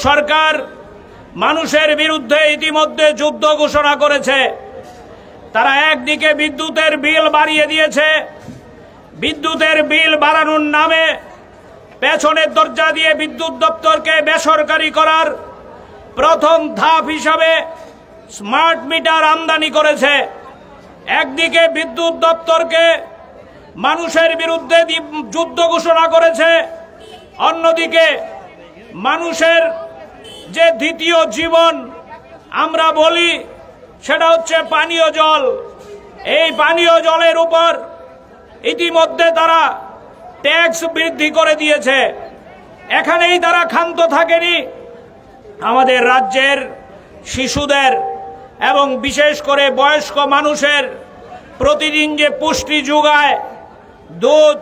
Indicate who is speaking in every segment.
Speaker 1: সরকার মানুষের বিরুদ্ধে ইতিমধ্যে যুদ্ধ ঘোষণা করেছে। তারা একদিকে বিদ্যুতের বিল বাড়িয়ে দিয়েছে, বিদ্যুতের বিল বাড়ানোর নামে পেছনের দরজা দিয়ে বিদ্যুৎ দপ্তরকে বেসরকারি করার প্রথম ধাপ হিসাবে স্মার্ট মিটার আমদানি করেছে। একদিকে বিদ্যুৎ দপ্তরকে মানুষের বিরুদ্ধে যুদ্ধ ঘোষণা করেছে, অন্যদিকে মানুষের যে দ্বিতীয় জীবন আমরা বলি সেটা হচ্ছে পানীয় জল। এই পানীয় জলের উপর ইতিমধ্যে তারা ট্যাক্স বৃদ্ধি করে দিয়েছে। এখানেই তারা ক্ষান্ত থাকেনি, আমাদের রাজ্যের শিশুদের এবং বিশেষ করে বয়স্ক মানুষের প্রতিদিন যে পুষ্টি যোগায় দুধ,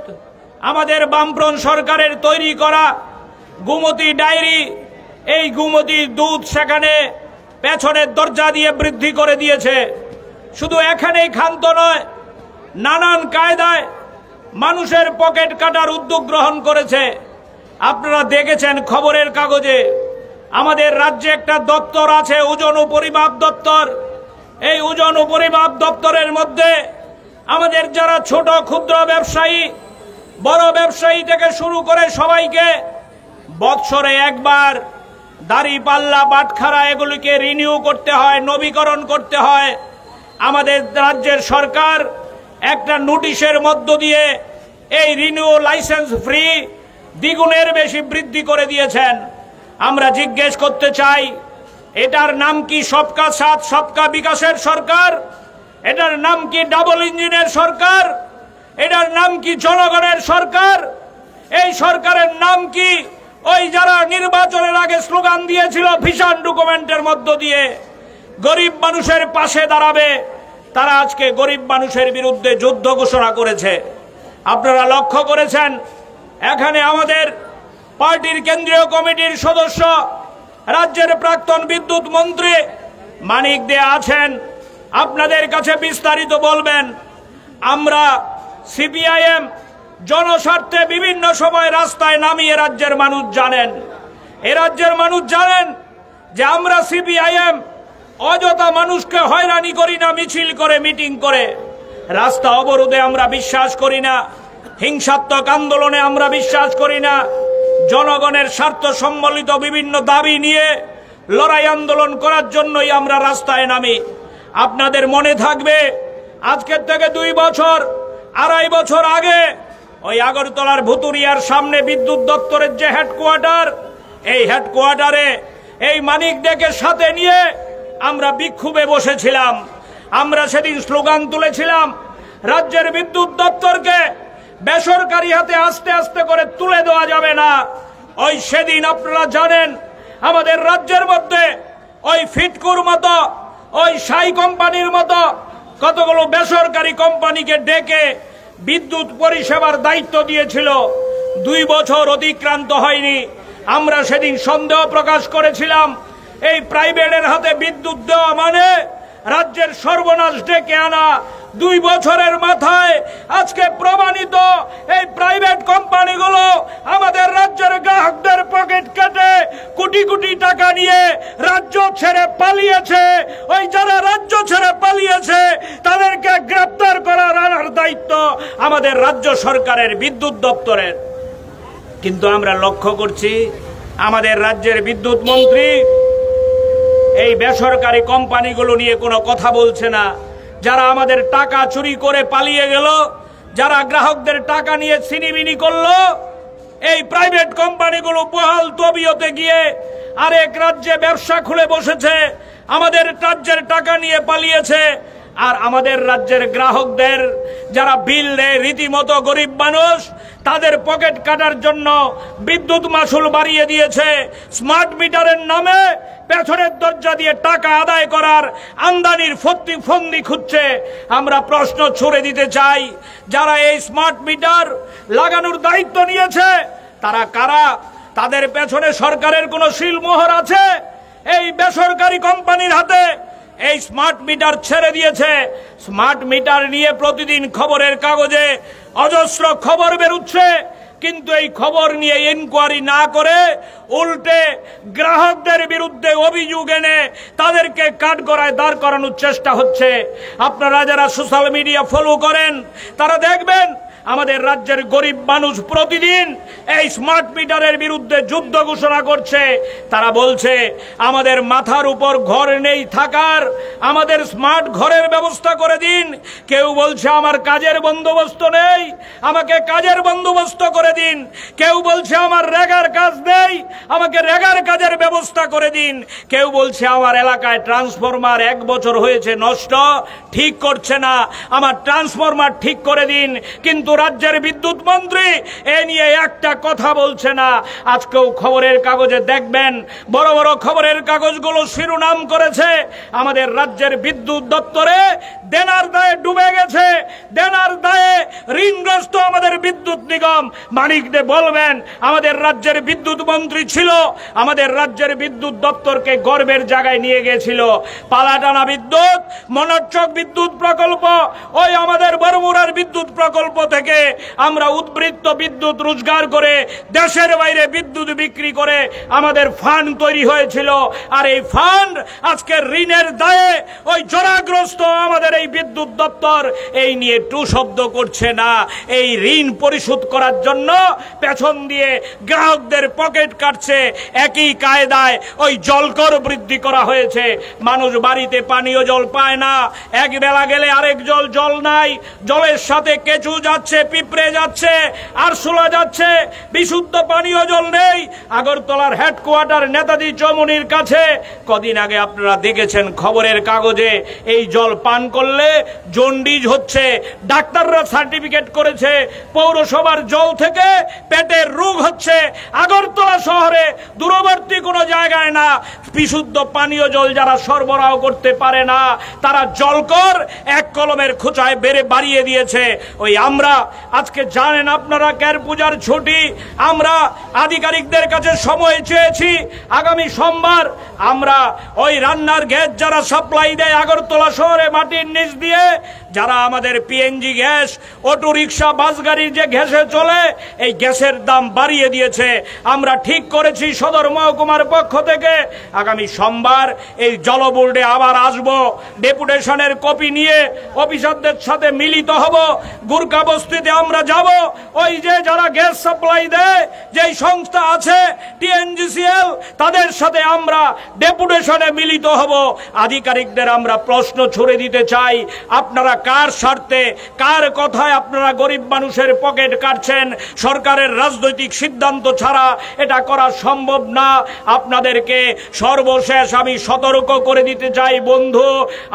Speaker 1: আমাদের বামফ্রন্ট সরকারের তৈরি করা গোমতী ডায়েরি, এই গোমতী দুধ সেখানে পেছনের দরজা দিয়ে বৃদ্ধি করে দিয়েছে। শুধু এখানেই ক্ষান্ত নয়, নানান কায়দায় মানুষের পকেট কাটার উদ্যোগ গ্রহণ করেছে। আপনারা দেখেছেন খবরের কাগজে, আমাদের রাজ্যে একটা দপ্তর আছে ওজন ও পরিমাপ দপ্তর। এই ওজন ও পরিমাপ দপ্তরের মধ্যে আমাদের যারা ছোট ক্ষুদ্র ব্যবসায়ী, বড় ব্যবসায়ী থেকে শুরু করে সবাইকে বৎসরে একবার দাড়ি পাল্লা বাটখারা এগুলিকে রিনিউ করতে হয়, নবীকরণ করতে হয়। আমাদের রাজ্যের সরকার একটা নোটিশের মধ্য দিয়ে এই রিনিউ লাইসেন্স ফ্রি দ্বিগুণের বেশি বৃদ্ধি করে দিয়েছেন। আমরা জিজ্ঞেস করতে চাই, এটার নাম কি সবকা সাথ সবকা বিকাশের সরকার? এটার নাম কি ডাবল ইঞ্জিনের সরকার? এটার নাম কি জনগণের সরকার? এই সরকারের নাম কি ওই যারা নির্বাচনের আগে স্লোগান দিয়েছিল ভিশন ডকুমেন্টের মধ্য দিয়ে গরিব মানুষের পাশে দাঁড়াবে, তারা আজকে গরিব মানুষের বিরুদ্ধে যুদ্ধ ঘোষণা করেছে। আপনারা লক্ষ্য করেছেন, এখানে আমাদের পার্টির কেন্দ্রীয় কমিটির সদস্য রাজ্যের প্রাক্তন বিদ্যুৎ মন্ত্রী মানিক দে আছেন, আপনাদের কাছে বিস্তারিত বলবেন। আমরা সিপিআইএম জনস্বার্থে বিভিন্ন সময় রাস্তায় নামিয়ে রাজ্যের মানুষ জানেন, এ রাজ্যের মানুষ জানেন যে আমরা সিপিআইএম অযথা মানুষকে হয়রানি করি না, মিছিল করে মিটিং করে রাস্তা অবরোধে আমরা বিশ্বাস করি না, হিংসাত্মক আন্দোলনে আমরা বিশ্বাস করি না। জনগণের স্বার্থ সম্বলিত বিভিন্ন দাবি নিয়ে লড়াই আন্দোলন করার জন্যই আমরা রাস্তায় নামি। আপনাদের মনে থাকবে, আজকের থেকে 2 বছর 2.5 বছর আগে ওই আগরতলার ভুতুরিয়ার সামনে বিদ্যুৎ দপ্তরের যে হেডকোয়ার্টার, এই হেডকোয়ার্টারে এই মানিক দেকে সাথে নিয়ে আমরা বিক্ষোভে বসেছিলাম। আমরা সেদিন স্লোগান তুলেছিলাম, রাজ্যের বিদ্যুৎ দপ্তরকে বেসরকারি হাতে আস্তে আস্তে করে তুলে দেওয়া যাবে না। ওই সেদিন আপনারা জানেন আমাদের রাজ্যের মধ্যে ওই ফিটকুর মতো, ওই সাই কোম্পানির মতো কতগুলো বেসরকারি কোম্পানিকে ডেকে বিদ্যুৎ পরিষেবার দায়িত্ব দিয়েছিল। 2 বছর অতিক্রান্ত হয়নি। আমরা সেদিন সন্দেহ প্রকাশ করেছিলাম, এই প্রাইভেটের হাতে বিদ্যুৎ দেওয়া মানে রাজ্যের সর্বনাশ ডেকে আনা। 2 বছরের মাথায় আজকে প্রমাণিত, এই প্রাইভেট কোম্পানিগুলো আমাদের রাজ্যের গ্রাহকদের পকেট কেটে কোটি কোটি টাকা নিয়ে রাজ্য ছেড়ে পালিয়েছে। ওই যারা রাজ্য ছেড়ে পালিয়েছে তাদেরকে গ্রেপ্তার করার আনার দায়িত্ব আমাদের রাজ্য সরকারের বিদ্যুৎ দপ্তরের। কিন্তু আমরা লক্ষ্য করছি আমাদের রাজ্যের বিদ্যুৎ মন্ত্রী এই বেসরকারি কোম্পানিগুলো নিয়ে কোনো কথা বলছে না। যারা আমাদের টাকা চুরি করে পালিয়ে গেল, যারা গ্রাহকদের টাকা নিয়ে ছিনিমিনি করলো, এই প্রাইভেট কোম্পানিগুলো বহাল তবিয়তে গিয়ে আরেক রাজ্যে ব্যবসা খুলে বসেছে, আমাদের রাজ্যের টাকা নিয়ে পালিয়েছে। আর আমাদের রাজ্যের গ্রাহকদের যারা বিল দেয় রীতিমতো গরিব মানুষ, তাদের পকেট কাটার জন্য বিদ্যুৎ মাশুল বাড়িয়ে দিয়েছে। স্মার্ট মিটারের নামে পেছনের দরজা দিয়ে টাকা আদায় করার আমদানির ফন্দি খুঁজছে। আমরা প্রশ্ন ছুড়ে দিতে চাই, যারা এই স্মার্ট মিটার লাগানোর দায়িত্ব নিয়েছে তারা কারা? তাদের পেছনে সরকারের কোনো শিলমোহর আছে? এই বেসরকারি কোম্পানির হাতে এই স্মার্ট মিটার ছেড়ে দিয়েছে। স্মার্ট মিটার নিয়ে প্রতিদিন খবরের কাগজে অজস্র খবর বেরোচ্ছে। কিন্তু এই খবর নিয়ে ইনকোয়ারি না করে উল্টে গ্রাহকদের বিরুদ্ধে অভিযোগ এনে তাদেরকে কাঠগড়ায় দাঁড় করানোর চেষ্টা হচ্ছে। আপনারা যারা সোশ্যাল মিডিয়া ফলো করেন তারা দেখবেন আমাদের রাজ্যের গরিব মানুষ প্রতিদিন এই স্মার্ট মিটারের বিরুদ্ধে যুদ্ধ ঘোষণা করছে। তারা বলছে আমাদের মাথার উপর ঘর নেই থাকার, আমাদের স্মার্ট ঘরের ব্যবস্থা করে দিন। কেউ বলছে আমার কাজের বন্দোবস্ত নেই, আমাকে কাজের বন্দোবস্ত করে দিন। কেউ বলছে আমার রেগার কাজ নেই, আমাকে রেগার কাজের ব্যবস্থা করে দিন। কেউ বলছে আমার এলাকায় ট্রান্সফরমার 1 বছর হয়েছে নষ্ট, ঠিক করছে না, আমার ট্রান্সফরমার ঠিক করে দিন। কিন্তু রাজ্যের বিদ্যুৎ মন্ত্রী এ নিয়ে একটা কথা বলছে না। আজকেও খবরের কাগজে দেখবেন, বড় বড় খবরের কাগজগুলো শিরোনাম করেছে আমাদের রাজ্যের বিদ্যুৎ দপ্তরে দেনার দায়ে ডুবে গেছে, দেনার দায়ে ঋণগ্রস্ত আমাদের বিদ্যুৎ নিগম। মানিক দে বলবেন আমাদের রাজ্যের বিদ্যুৎ মন্ত্রী ছিল, আমাদের রাজ্যের বিদ্যুৎ দপ্তরকে গর্বের জায়গায় নিয়ে গেছিল। পালাটানা বিদ্যুৎ, মনোচ্চক বিদ্যুৎ প্রকল্প, ওই আমাদের বরমুরার বিদ্যুৎ প্রকল্প থেকে আমরা উদ্বৃত্ত বিদ্যুৎ রোজগার করে দেশের বাইরে বিদ্যুৎ বিক্রি করে আমাদের ফান্ড তৈরি হয়েছিল। আর এই ফান্ড আজকে ঋণের দায়ে ওই জরাগ্রস্ত আমাদের এই বিদ্যুৎ দপ্তর এই নিয়ে টু শব্দ করছে না। এই ঋণ পরিশোধ করার জন্য পেছন দিয়ে গ্রাহকদের পকেট কাটছে। একই কায়দায় ওই জলকর বৃদ্ধি করা হয়েছে। মানুষ বাড়িতে পানীয় জল পায় না, এক বেলা গেলে আরেক জল নাই, জলের সাথে কেঁচু যাচ্ছে, পিঁপড়ে যাচ্ছে, আরশোলা যাচ্ছে, বিশুদ্ধ পানীয় জল নেই। আগরতলার হেডকোয়ার্টার নেতাজি চৌমুহনীর কাছে কদিন আগে আপনারা দেখেছেন খবরের কাগজে এই জল পান করলে জন্ডিস হচ্ছে। ডাক্তাররা সার্টিফিকেট করেছে পৌরসভার জল থেকে পেটের রোগ হচ্ছে। আগরতলা শহরে দূরবর্তী কোনো জায়গায় না, বিশুদ্ধ পানীয় জল যারা সরবরাহ করতে পারে না তারা জলকর এক কলমের খোঁচায় বাড়িয়ে দিয়েছে। ওই আমরা আজকে জানেন আপনারা ক্যার পূজার ছুটি, আমরা আধিকারিকদের কাছে সময় চেয়েছি। আগামী সোমবার আমরা ওই রান্নার গ্যাস যারা সাপ্লাই দেয় আগরতলা শহরে মাটির নিচ দিয়ে, যারা আমাদের পিএনজি গ্যাস, অটো রিক্সা, বাস গাড়ির যে গ্যাসে চলে, এই গ্যাসের দাম বাড়িয়ে দিয়েছে। আমরা ঠিক করেছি সদর মহকুমার পক্ষ থেকে আগামী সোমবার এই জল বোর্ডে আবার আসবো, ডেপুটেশনের কপি নিয়ে অফিসারদের সাথে মিলিত হব। গুরকা বস্তিতে আমরা যাব, ওই যে যারা গ্যাস সাপ্লাই দেয় যেই সংস্থা আছে টিএনজিসিএল, তাদের সাথে আমরা ডেপুটেশনে মিলিত হব। আধিকারিকদের আমরা প্রশ্ন ছুড়ে দিতে চাই, আপনারা কার স্বার্থে, কার কথায় আপনারা গরিব মানুষের পকেট কাটছেন? সরকারের রাজনৈতিক সিদ্ধান্ত ছাড়া এটা করা সম্ভব না। আপনাদেরকে সর্বশেষ আমি সতর্ক করে দিতে চাই বন্ধু,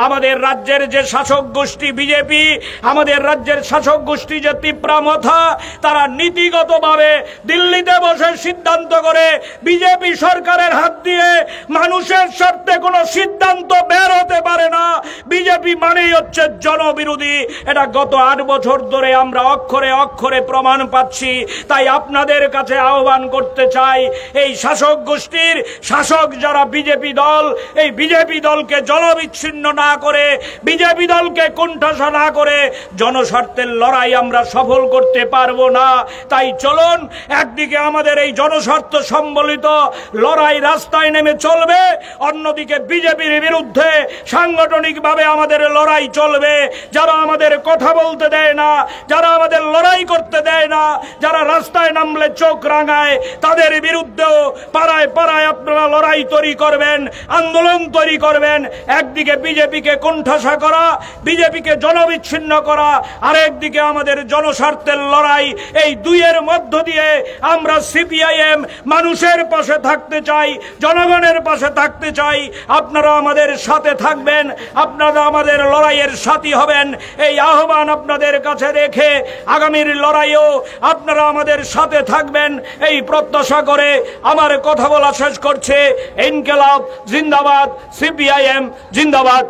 Speaker 1: আমাদের রাজ্যের যে শাসক গোষ্ঠী বিজেপি, আমাদের রাজ্যের শাসক গোষ্ঠী যে তিপ্রামথা, তারা নীতিগতভাবে দিল্লিতে বসে সিদ্ধান্ত করে বিজেপি সরকারের হাত দিয়ে মানুষের স্বার্থে কোনো সিদ্ধান্ত বের হতে পারে না। বিজেপি মানেই হচ্ছে জনবিরোধী। এটা গত 8 বছর ধরে আমরা অক্ষরে অক্ষরে প্রমাণ পাচ্ছি। তাই আপনাদের কাছে আহ্বান করতে চাই, এই শাসক গোষ্ঠীর শাসক যারা বিজেপি দল, এই বিজেপি দলকে জনবিচ্ছিন্ন না করে, বিজেপি দলকে কোণঠাসা না করে জনস্বার্থের লড়াই আমরা সফল করতে পারবো না। তাই চলুন, একদিকে আমাদের এই জনস্বার্থ সম্বলিত লড়াই রাস্তায় নেমে চলবে, অন্যদিকে বিজেপির বিরুদ্ধে সাংগঠনিকভাবে আমাদের লড়াই চলবে। যারা আমাদের কথা বলতে দেয় না, যারা আমাদের লড়াই করতে দেয় না, যারা রাস্তায় নামলে চোখ রাঙায়, তাদের বিরুদ্ধেও পাড়ায় পাড়ায় আপনারা লড়াই তৈরি করবেন, আন্দোলন তৈরি করবেন। একদিকে বিজেপিকে কোণঠাসা করা, বিজেপিকে জনবিচ্ছিন্ন করা, আরেকদিকে আমাদের জনস্বার্থের লড়াই। এই দুইয়ের মধ্য দিয়ে আমরা সিপিআইএম মানুষের পাশে থাকতে চাই, জনগণের পাশে থাকতে চাই। আপনারা আমাদের সাথে থাকবেন, আপনারা আমাদের লড়াইয়ের সাথী হবেন, এই আহ্বান আপনাদের কাছে রেখে আগামীর লড়াইও আপনারা আমাদের সাথে থাকবেন এই প্রত্যাশা করে আমার কথা বলা শেষ করছে। ইনকিলাব জিন্দাবাদ, সিপিআইএম জিন্দাবাদ।